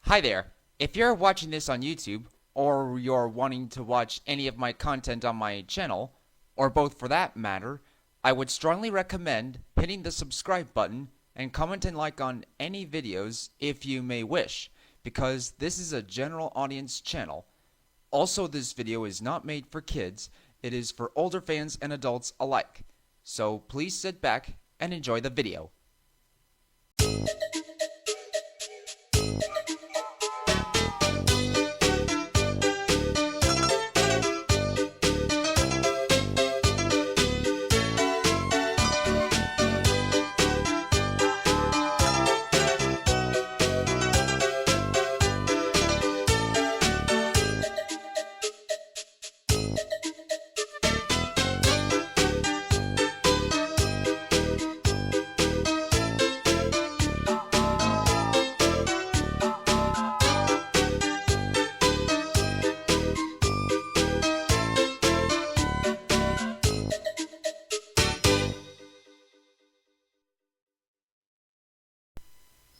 Hi there. If you're watching this on YouTube, or you're wanting to watch any of my content on my channel, or both for that matter, I would strongly recommend hitting the subscribe button and comment and like on any videos if you may wish, because this is a general audience channel. Also, this video is not made for kids, it is for older fans and adults alike. So please sit back and enjoy the video.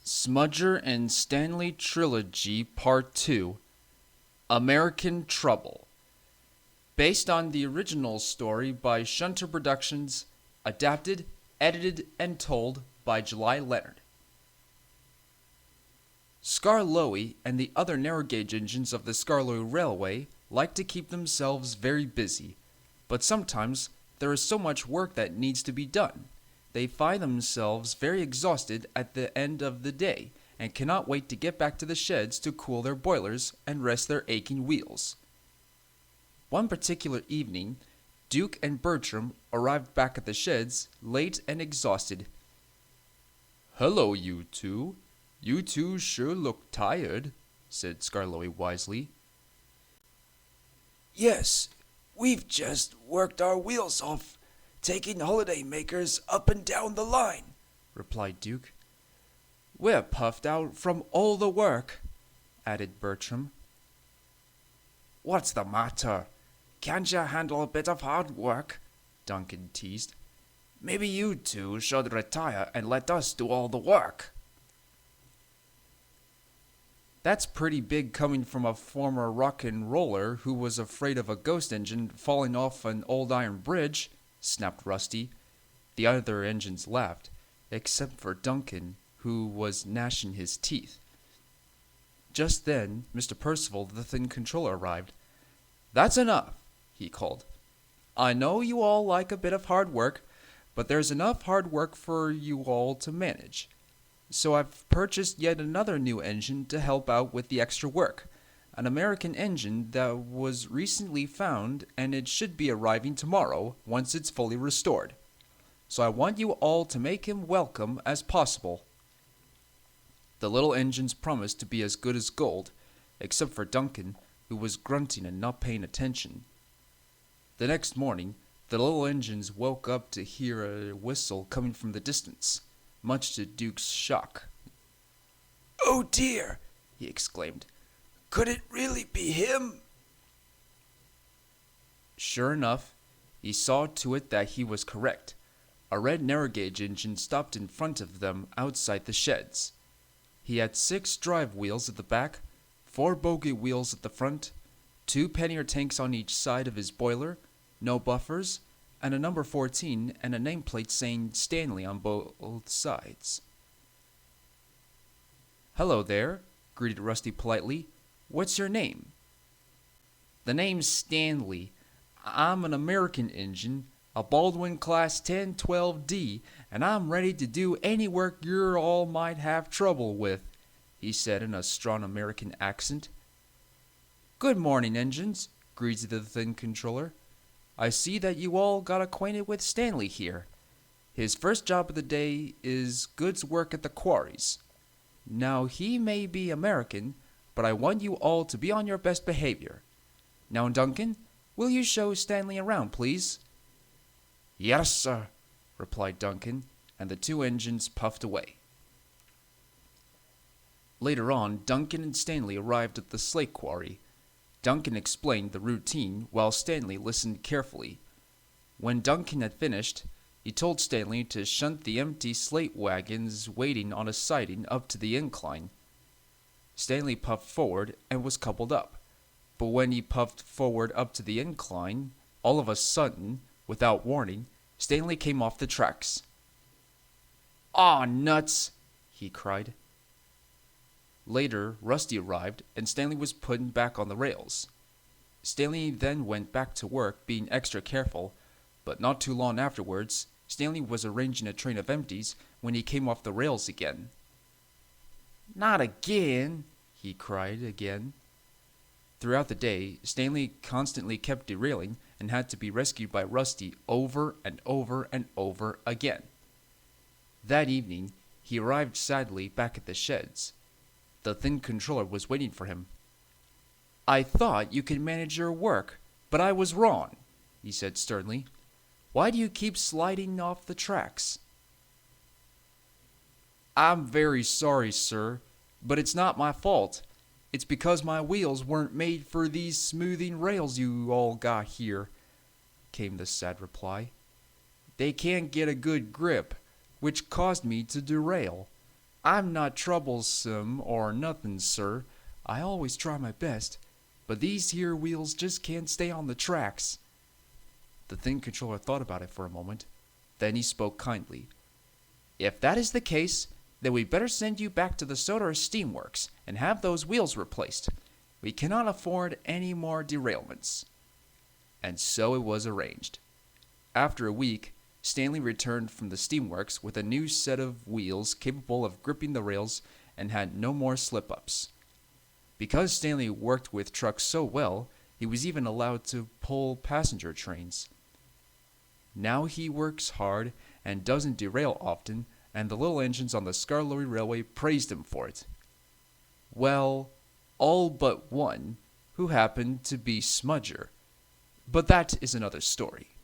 Smudger and Stanley Trilogy Part 2 American Trouble. Based on the original story by shunterproductions, adapted, edited, and told by julyleonard. Skarloey and the other narrow gauge engines of the Skarloey Railway like to keep themselves very busy, but sometimes there is so much work that needs to be done. They find themselves very exhausted at the end of the day and cannot wait to get back to the sheds to cool their boilers and rest their aching wheels. One particular evening, Duke and Bertram arrived back at the sheds late and exhausted. "Hello, you two. You two sure look tired," said Skarloey wisely. "Yes, we've just worked our wheels off, taking holiday makers up and down the line," replied Duke. "We're puffed out from all the work," added Bertram. "What's the matter? Can't you handle a bit of hard work?" Duncan teased. "Maybe you two should retire and let us do all the work." "That's pretty big coming from a former rock and roller who was afraid of a ghost engine falling off an old iron bridge," snapped Rusty. The other engines laughed, except for Duncan, who was gnashing his teeth. Just then, Mr. Percival, the thin controller, arrived. "That's enough," he called. "I know you all like a bit of hard work, but there's enough hard work for you all to manage. So I've purchased yet another new engine to help out with the extra work. An American engine that was recently found, and it should be arriving tomorrow once it's fully restored. So I want you all to make him welcome as possible." The little engines promised to be as good as gold, except for Duncan, who was grunting and not paying attention. The next morning, the little engines woke up to hear a whistle coming from the distance, much to Duke's shock. "Oh dear!" he exclaimed. "Could it really be him?" Sure enough, he saw to it that he was correct. A red narrow gauge engine stopped in front of them outside the sheds. He had 6 drive wheels at the back, 4 bogie wheels at the front, 2 pannier tanks on each side of his boiler, no buffers, and a number 14 and a nameplate saying Stanley on both sides. "Hello there," greeted Rusty politely. "What's your name?" "The name's Stanley. I'm an American engine, a Baldwin Class 1012D, and I'm ready to do any work you all might have trouble with," he said in a strong American accent. "Good morning, engines," greeted the thin controller. "I see that you all got acquainted with Stanley here. His first job of the day is goods work at the quarries. Now, he may be American, but I want you all to be on your best behavior. Now, Duncan, will you show Stanley around, please?" "Yes, sir," replied Duncan, and the 2 engines puffed away. Later on, Duncan and Stanley arrived at the slate quarry. Duncan explained the routine while Stanley listened carefully. When Duncan had finished, He told Stanley to shunt the empty slate wagons waiting on a siding up to the incline. Stanley puffed forward and was coupled up. But when he puffed forward up to the incline, all of a sudden, without warning, Stanley came off the tracks. "Aw, nuts!" he cried. Later, Rusty arrived, and Stanley was put back on the rails. Stanley then went back to work, being extra careful, but not too long afterwards, Stanley was arranging a train of empties when he came off the rails again. "Not again!" he cried again. Throughout the day, Stanley constantly kept derailing and had to be rescued by Rusty over and over and over again. That evening, he arrived sadly back at the sheds. The thin controller was waiting for him. "I thought you could manage your work, but I was wrong," he said sternly. "Why do you keep sliding off the tracks?" "I'm very sorry, sir, but it's not my fault. It's because my wheels weren't made for these smoothing rails you all got here," came the sad reply. "They can't get a good grip, which caused me to derail. I'm not troublesome or nothing, sir. I always try my best, but these here wheels just can't stay on the tracks." The thin controller thought about it for a moment. Then he spoke kindly. "If that is the case, then we'd better send you back to the Sodor Steamworks and have those wheels replaced. We cannot afford any more derailments." And so it was arranged. After a week, Stanley returned from the steamworks with a new set of wheels capable of gripping the rails and had no more slip-ups. Because Stanley worked with trucks so well, he was even allowed to pull passenger trains. Now he works hard and doesn't derail often, and the little engines on the Skarloey Railway praised him for it. Well, all but one, who happened to be Smudger. But that is another story.